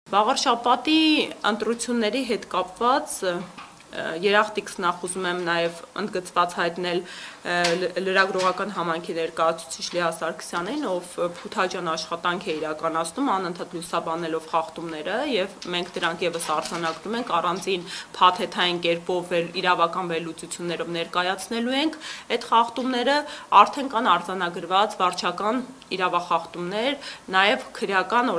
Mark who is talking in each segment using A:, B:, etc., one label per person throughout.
A: Վաղարշաբաթի ընտրությունների հետ կապված երախտիկս նախ ուզում եմ նաև ընդգծված հայտնել լրագրողական համայնքի ներկայացուցիչ Լիա Սարգսյանին, ով փութաջան աշխատանք է իրականացնում անընդհատ լուսաբանելով խախտումները, եւ մենք դրանք եւս արձանագրում ենք առանձին փաթեթային կերպով իրավական վերլուծություններով ներկայացնելու ենք այդ խախտումները, արդեն կան արձանագրված վարչական իրավախախտումներ, նաև քրեական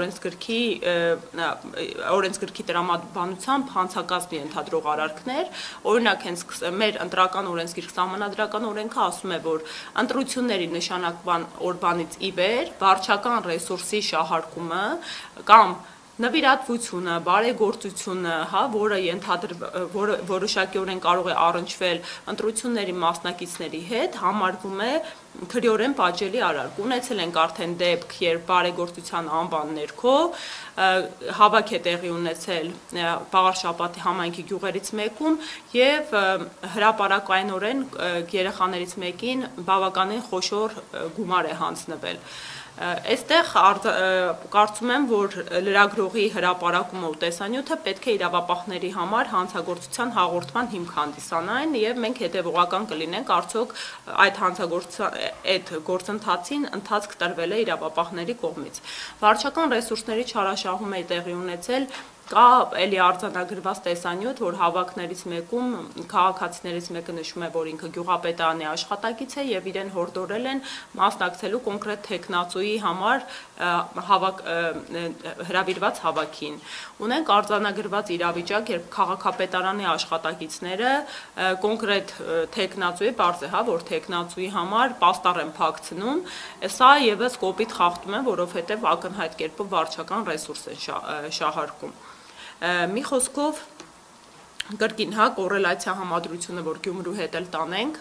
A: օրենսգրքի տրամաբանությամբ հանցակազմի ենթադրող արարքներ, օրինակ հենց մեր ընտրական օրենսգիրք սահմանադրական օրենքը ասում է, որ ընտրությունների նշանակման օրվանից ի վեր վարչական ռեսուրսի շահարկումը կամ նվիրատվությունը, բարեգործությունը, որը որոշակիորեն կարող է առնչվել ընտրությունների մասնակիցների հետ, համարվում է քրեորեն պատժելի արարք։ Ունեցել ենք արդեն դեպք, երբ բարեգործության անվան ներքո հավաք է տեղի ունեցել Վաղարշաբաթի համայնքի գյուղերից մեկում եւ հրապարակայնորեն երեխաներից մեկին բավականին խոշոր գումար է հանձնվել։ Այստեղ կարծում եմ, որ լրագրողի հրապարակումը ու տեսանյութը պետք է իրավապահների համար հանցագործության հաղորդման հիմք հանդիսանային եւ մենք հետեւողական կլինենք արդյոք այդ գործընթացին ընթացք տրվել է իրավապահների կողմից։ Վարչական ռեսուրսների չարաշահում է տեղի ունեցել Կա էլի արձանագրված տեսանյութ, որ հավաքներից մեկում քաղաքացիներից մեկը նշում է, որ ինքը գյուղապետարանի աշխատակից է եւ իրեն հորդորել են մասնակցելու կոնկրետ տեխնացուի համար հրավիրված հավաքին։ Ունենք արձանագրված իրավիճակ, երբ քաղաքապետարանի աշխատակիցները կոնկրետ տեխնացուի, բարձ է, որ տեխնացուի համար պաստառ են փակցնում, սա եւս կոպիտ խախտում է, որովհետեւ ակնհայտ կերպով վարչական ռեսուրս են շահարկում։ Մի խոսքով կրկին կոռելացիա համադրությունը, որ Գյումրու հետ էլ տանենք,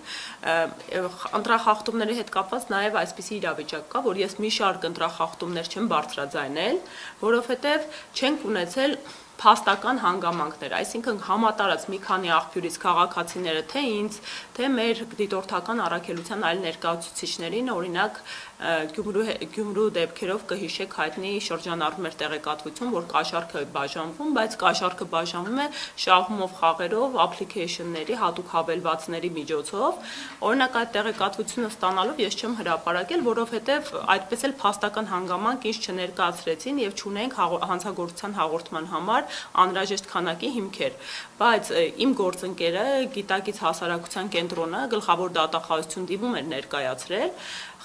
A: ընտրախախտումների հետ կապված նաև այսպիսի իրավիճակ կա, որ ես մի շարք ընտրախախտումներ չեմ բարձրաձայնել, որովհետև չենք ունեցել փաստական հանգամանքներ, այսինքն համատարած մի քանի աղբյուրից քաղաքացիները թե ինձ, թե մեր դիտորդական առաքելության այլ ներկայացուցիչներին, օրինակ Գյումրու դեպքերով կհիշեք հայտնի շրջանառվում էր տեղեկատվություն, որ կաշառքը բաժանվում, բայց կաշառքը բաժանվում է շահումով խաղերով, application-ների, հատուկ հավելվածների միջոցով։ Օրինակ այդ տեղեկատվությունը ստանալով ես չեմ հրապարակել, որովհետև այդպես էլ փաստական հանգամանք ինձ չներկայացրեցին եւ չունենք հանցագործության հաղորդման համար անհրաժեշտ քանակի հիմքեր, բայց իմ գործընկերը գիտակից հասարակության կենտրոնը գլխավոր դատախազություն դիմում էր ներկայացրել,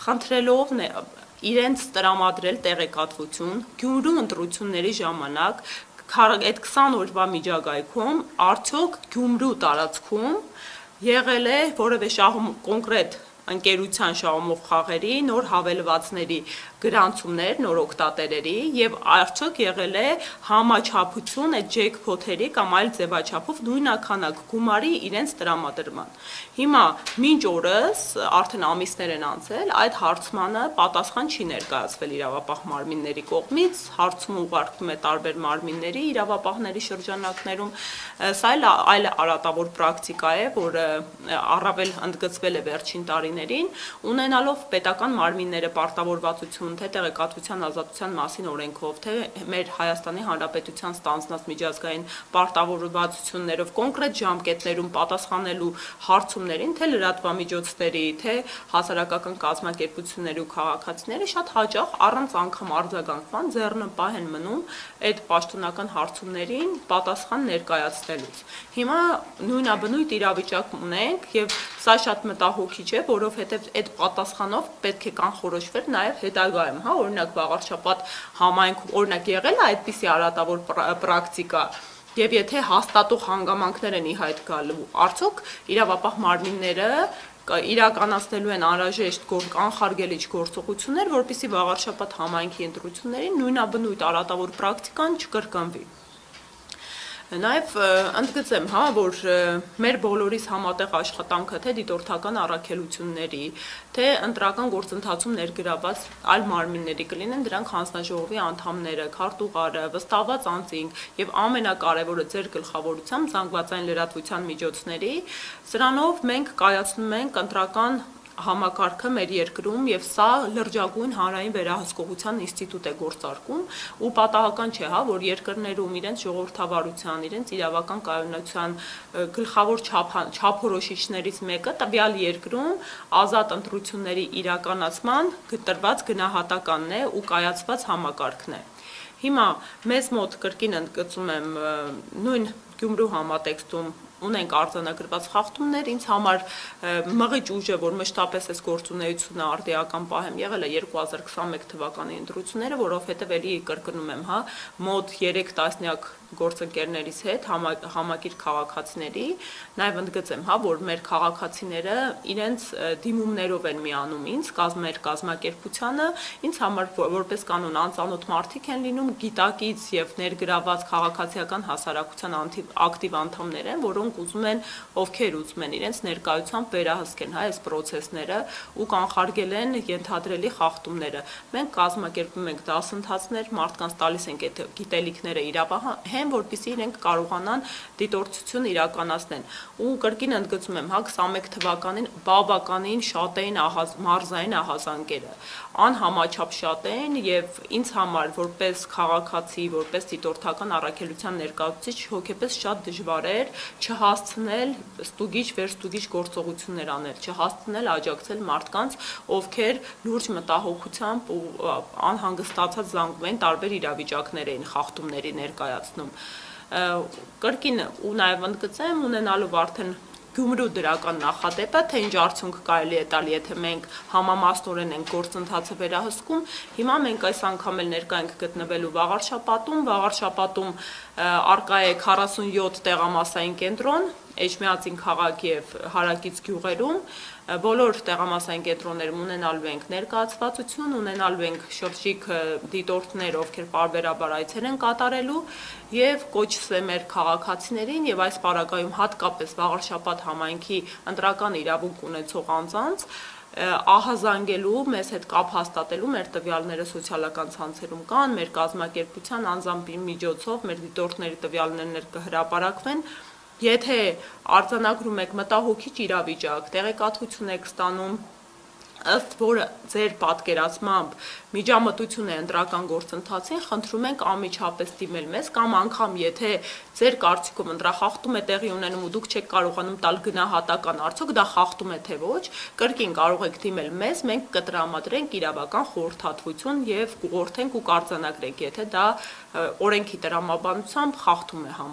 A: խնդրելով իրենց տրամադրել տեղեկատվություն Գյումրու ընտրությունների ժամանակ այդ 20 օրվա միջակայքում արդյոք Գյումրու տարածքում եղել է որևէ կոնկրետ ընկերության շահումով խաղերի, նոր հավելվածների գրանցումներ, նոր օգտատերերի եւ արդյոք եղել է համաչափություն այդ ջեքփոթերի կամ այլ ձևաչափով նույնականակ գումարի իրենց տրամադրման։ Հիմա մինչ օրս արդեն ամիսներ են անցել, այդ հարցմանը պատասխան չի ներկայացվել իրավապահ մարմինների կողմից, հարցումը ուղարկվում է տարբեր մարմինների, իրավապահների շրջանակներում, սա այլ արատավոր պրակտիկա է, որը առավել ընդգծվել է վերջին տարիներին, ունենալով պետական մարմինները պարտավորվածություն թե տեղեկատվության ազատության մասին օրենքով, թե մեր Հայաստանի Հանրապետության ստանձնած միջազգային պարտավորվածություններով կոնկրետ ժամկետներում պատասխանելու հարցումներին, թե լրատվամիջոցների, թե հասարակական կազմակերպությունների ու քաղաքացիների շատ հաճախ առանց անգամ արձագանքման ձեռնպահ են մնում այդ պաշտոնական հարցումներին պատասխան ներկայացնելուց։ Հիմա նույնաբնույթ իրավիճակ ունենք եւ սա շատ մտահոգիչ է, որովհետեւ այդ պատասխանով պետք է կանխորոշվեր նաեւ հետագայում, օրինակ Վաղարշաբաթ համայնքում օրինակ եղել է այդպիսի արատավոր պրակտիկա եւ եթե հաստատող հանգամանքներ են ի հայտ գալու, արդյոք իրավապահ մարմինները իրականացնելու են անհրաժեշտ կանխարգելիչ գործողություններ, որպեսզի Վաղարշաբաթ համայնքի ընտրություններին նույնաբնույթ արատավոր պրակտիկան չկրկնվի։ Նաև ընդգծեմ, որ մեր բոլորիս համատեղ աշխատանքը թե դիտորդական առաքելությունների, թե ընտրական գործընթացում ներգրաված այլ մարմինների կլինեն դրանք հանձնաժողովի անդամները, քարտուղարը, վստահված անձինք եւ ամենակարևորը ձեր գլխավորությամբ զանգվածային լրատվության միջոցների, սրանով մենք կայացնում ենք ընտրական համակարգը մեր երկրում եւ սա լրջագույն հանրային վերահսկողության ինստիտուտ է գործարկում ու պատահական չէ, որ երկրներում իրենց ժողովրդավարության, իրենց իրավական կայունության գլխավոր չափորոշիչներից մեկը տվյալ երկրում ազատ ընտրությունների իրականացման տրված գնահատականն է ու կայացված համակարգն է։ Հիմա մեզ մոտ կրկին ընդգծում եմ նույն Գյումրու համատեքստում ունենք արձանագրված խախտումներ, ինձ համար մղիչ ուժ է, որ մշտապես այս գործունեությունը արդիական պահեմ եղել է 2021 թվականի ընտրությունները, որովհետև էլի կրկնում եմ, մոտ 3 տասնյակ գործընկերներիս հետ համակիր քաղաքացիների, նաև ընդգծեմ, որ մեր քաղաքացիները իրենց դիմումներով են միանում ինձ, մեր կազմակերպությանը, ինձ համար որպես կանոն անծանոթ մարդիկ են լինում, գիտակից եւ ներգրաված քաղաքացիական հասարակության ակտիվ անդամներ են, որոնք ովքեր ուզում են իրենց ներկայությամբ վերահսկեն այս պրոցեսները ու կանխարգել են ենթադրելի խախտումները։ Մենք կազմակերպում ենք դասընթացներ, մարդկանց տալիս ենք այդ գիտելիքները իրավահեն, որպեսզի իրենք կարողանան դիտորդություն իրականացնեն։ Ու կրկին ընդգծում եմ, 21 թվականին բավականին շատ էին մարզային ահազանգերը, անհամաչափ շատ են եւ ինձ համար որպես քաղաքացի, որպես դիտորդական առաքելության ներկայացուցիչ հոգեպես շատ դժվար էր չհասցնել ստուգիչ վերստուգիչ գործողություններ անել, չհասցնել աջակցել մարդկանց, ովքեր լուրջ մտահոգությամբ ու անհանգստացած զանգում են, տարբեր իրավիճակներ էին խախտումների ներկայացնում։ Կրկին ու նաև ընդգծեմ, ունենալով արդեն Գյումրու դրական նախադեպը, թե ինչ արդյունք կարելի է տալ, եթե մենք համամասնորեն ենք գործընթացը վերահսկում, հիմա մենք այս անգամ էլ ներկա ենք գտնվելու Վաղարշապատում արկա է 47 տեղամասային կենտրոն, Էջմիածին քաղաք եւ հարակից գյուղերում, բոլոր տեղամասային կենտրոններում ունենալու ենք ներկայացվածություն, ունենալու ենք շրջիկ դիտորդներ, ովքեր պարբերաբար այցեր են կատարելու եւ կոչս է մեր քաղաքացիներին եւ այս պարագայում հատկապես Վաղարշապատ համայնքի ընտրական իրավունք ունեցող անձանց ահազանգելու, մեզ հետ կապ հաստատելու, մեր տվյալները սոցիալական ցանցերում կան, մեր կազմակերպության անձամբ միջոցով մեր դիտորդների տվյալներն կհրապարակվեն։ Եթե արձանագրում եք մտահոգիչ իրավիճակ, տեղեկատվություն եք ստանում, ըստ որը ձեր պատկերացմամբ միջամտություն է ընտրական գործընթացին, խնդրում ենք անմիջապես դիմել մեզ կամ անգամ եթե ձեր կարծիքով ընտրախախտում է տեղի ունենում ու դուք չեք կարողանում տալ գնահատական, արդյոք դա խախտում է թե ոչ, կրկին կարող եք դիմել մեզ, մենք կտրամադրենք իրավական խորհրդատվություն եւ կուղղորդենք ու կարձանագրենք, եթե դա օրենքի տրամաբանությամբ խախտում է